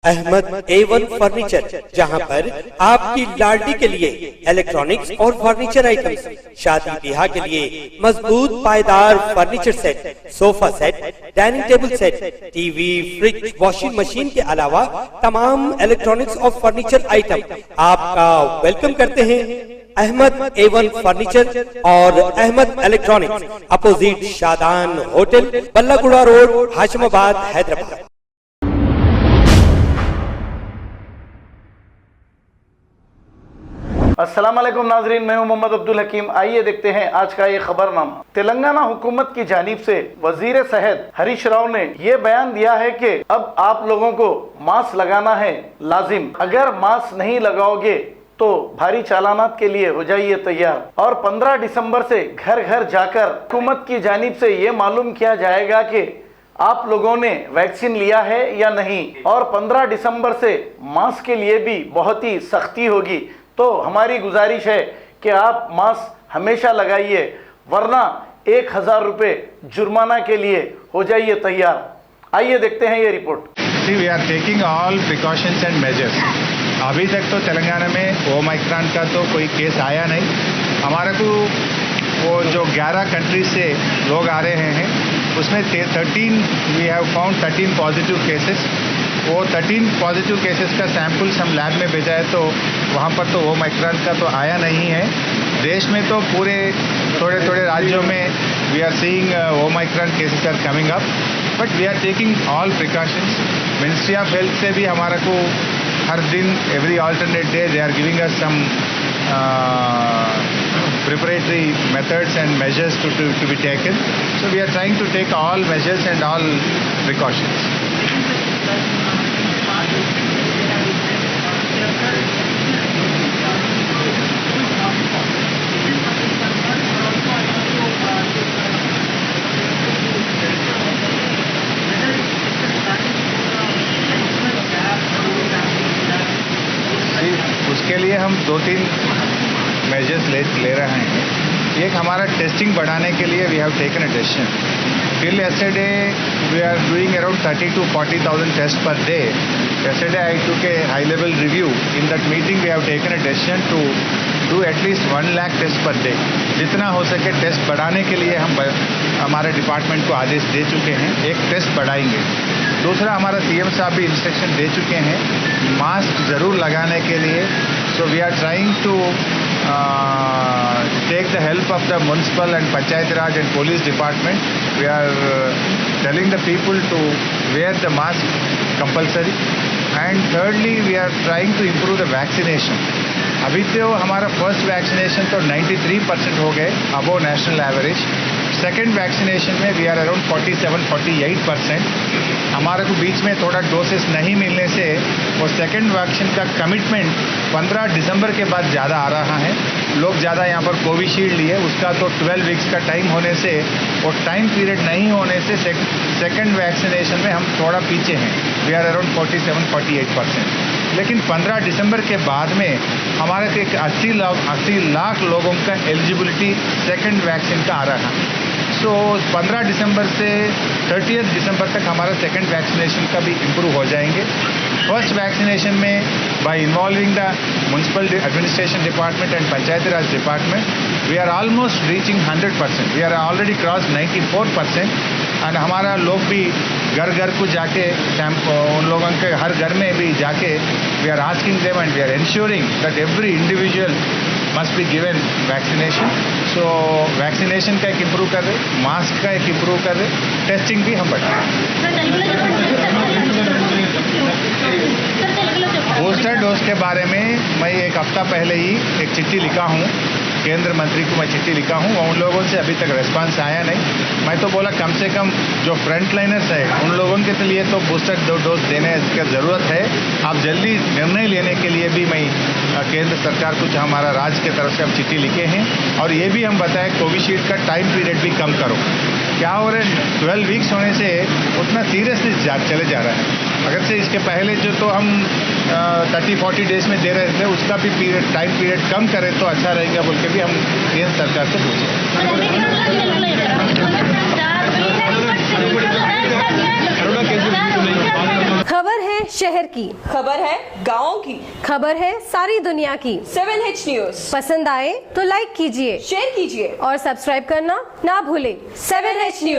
Ahmad A1 furniture, जहां पर आपकी लाडली के लिए इलेक्ट्रॉनिक्स और फर्नीचर आइटम्स, शादी ब्याह के लिए मजबूत पायदार furniture set, sofa set, dining table set, TV, fridge, washing machine के अलावा तमाम इलेक्ट्रॉनिक्स और फर्नीचर आइटम आपका वेलकम करते हैं। अहमद A1 फर्नीचर और Ahmed electronics, opposite Shadan hotel, Ballaguda road, Hashimabad, Hyderabad. अस्सलाम वालेकुम नाजरीन, मैं हूं मोहम्मद अब्दुल हकीम। आइए देखते हैं आज का ये खबरनामा। तेलंगाना हुकूमत की जानिब से वजीर सेहत हरीश राव ने ये बयान दिया है कि अब आप लोगों को मास्क लगाना है लाजिम। अगर मास्क नहीं लगाओगे तो भारी चालानात के लिए हो जाइए तैयार। और 15 दिसंबर से घर घर जाकर हुकूमत की जानिब से ये मालूम किया जाएगा कि आप लोगों ने वैक्सीन लिया है या नहीं। और 15 दिसंबर से मास्क के लिए भी बहुत ही सख्ती होगी। तो हमारी गुजारिश है कि आप मास्क हमेशा लगाइए, वरना 1000 रुपये जुर्माना के लिए हो जाइए तैयार। आइए देखते हैं ये report. We are taking all precautions and measures. अभी तक तो तेलंगाना में ओमाइक्रॉन का तो कोई केस आया नहीं। हमारे को वो जो 11 कंट्रीज से लोग आ रहे हैं उसमें 13 we have found 13 positive cases. वो 13 पॉजिटिव केसेस का सैंपल्स हम लैब में भेजा है, तो वहाँ पर तो ओमाइक्रॉन का तो आया नहीं है। देश में तो पूरे थोड़े थोड़े राज्यों में we are seeing omicron cases are coming up, but we are taking all precautions. Ministry of health से भी हमारा को हर दिन every alternate day they are giving us some preparatory methods and measures to be taken. So we are trying to take all measures and all precautions. उसके लिए हम 2-3 measures ले रहे हैं। एक हमारा टेस्टिंग बढ़ाने के लिए we have taken a decision. Till yesterday we are doing around 30,000 to 40,000 test per day. Yesterday I took a high level review. In that meeting we have taken a decision to do at least 1 lakh test per day. जितना हो सके test बढ़ाने के लिए हम हमारे department को आदेश दे चुके हैं। एक टेस्ट बढ़ाएंगे। दूसरा, हमारा CM साहब भी इंस्ट्रक्शन दे चुके हैं मास्क ज़रूर लगाने के लिए। So we are trying to take the help of the municipal and Panchayat Raj and police department. We are telling the people to wear the mask compulsory. And thirdly, we are trying to improve the vaccination. अभी तो हमारा first vaccination तो 93% हो गए above national average. Second vaccination में we are around 47-48%। हमारे को बीच में थोड़ा डोसेस नहीं मिलने से वो सेकेंड वैक्सीन का कमिटमेंट 15 दिसंबर के बाद ज़्यादा आ रहा है। लोग ज़्यादा यहाँ पर कोविशील्ड लिए, उसका तो 12 वीक्स का टाइम होने से और टाइम पीरियड नहीं होने से सेकेंड वैक्सीनेशन में हम थोड़ा पीछे हैं। We are around 47-48%। लेकिन 15 दिसंबर के बाद में हमारे एक 80 लाख लोगों का एलिजिबिलिटी सेकेंड वैक्सीन का आ रहा है। सो 15 दिसंबर से 30 दिसंबर तक हमारा सेकेंड वैक्सीनेशन का भी इम्प्रूव हो जाएंगे। फर्स्ट वैक्सीनेशन में by involving the municipal administration department and Panchayati Raj department we are almost reaching 100%। We are already cross 94%। And हमारा लोग भी घर घर को जाके उन लोगों के हर घर में भी जाके we are asking them and we are ensuring that every individual must be given vaccination. So vaccination का एक इम्प्रूव कर रहे, मास्क का एक इम्प्रूव कर रहे, टेस्टिंग भी हम बढ़ा बूस्टर डोज के बारे में मैं एक हफ्ता पहले ही एक चिट्ठी लिखा हूँ केंद्र मंत्री को। मैं चिट्ठी लिखा हूँ, उन लोगों से अभी तक रिस्पांस आया नहीं। मैं तो बोला कम से कम जो फ्रंट लाइनर्स है उन लोगों के लिए तो बूस्टर डोज देने की ज़रूरत है। आप जल्दी निर्णय लेने के लिए भी मैं केंद्र सरकार को हमारा राज्य की तरफ से हम चिट्ठी लिखे हैं। और ये भी हम बताएं कोविशील्ड का टाइम पीरियड भी कम करो। क्या हो रहा है, 12 वीक्स होने से उतना सीरियसली चले जा रहा है। अगर से इसके पहले जो तो हम 30-40 डेज में दे रहे थे, उसका भी टाइम पीरियड कम करें तो अच्छा रहेगा बोल के भी हम केंद्र सरकार से पूछे। खबर है शहर की, खबर है गाँव की, खबर है सारी दुनिया की। 7H न्यूज पसंद आए तो लाइक कीजिए, शेयर कीजिए और सब्सक्राइब करना ना भूले। 7H news.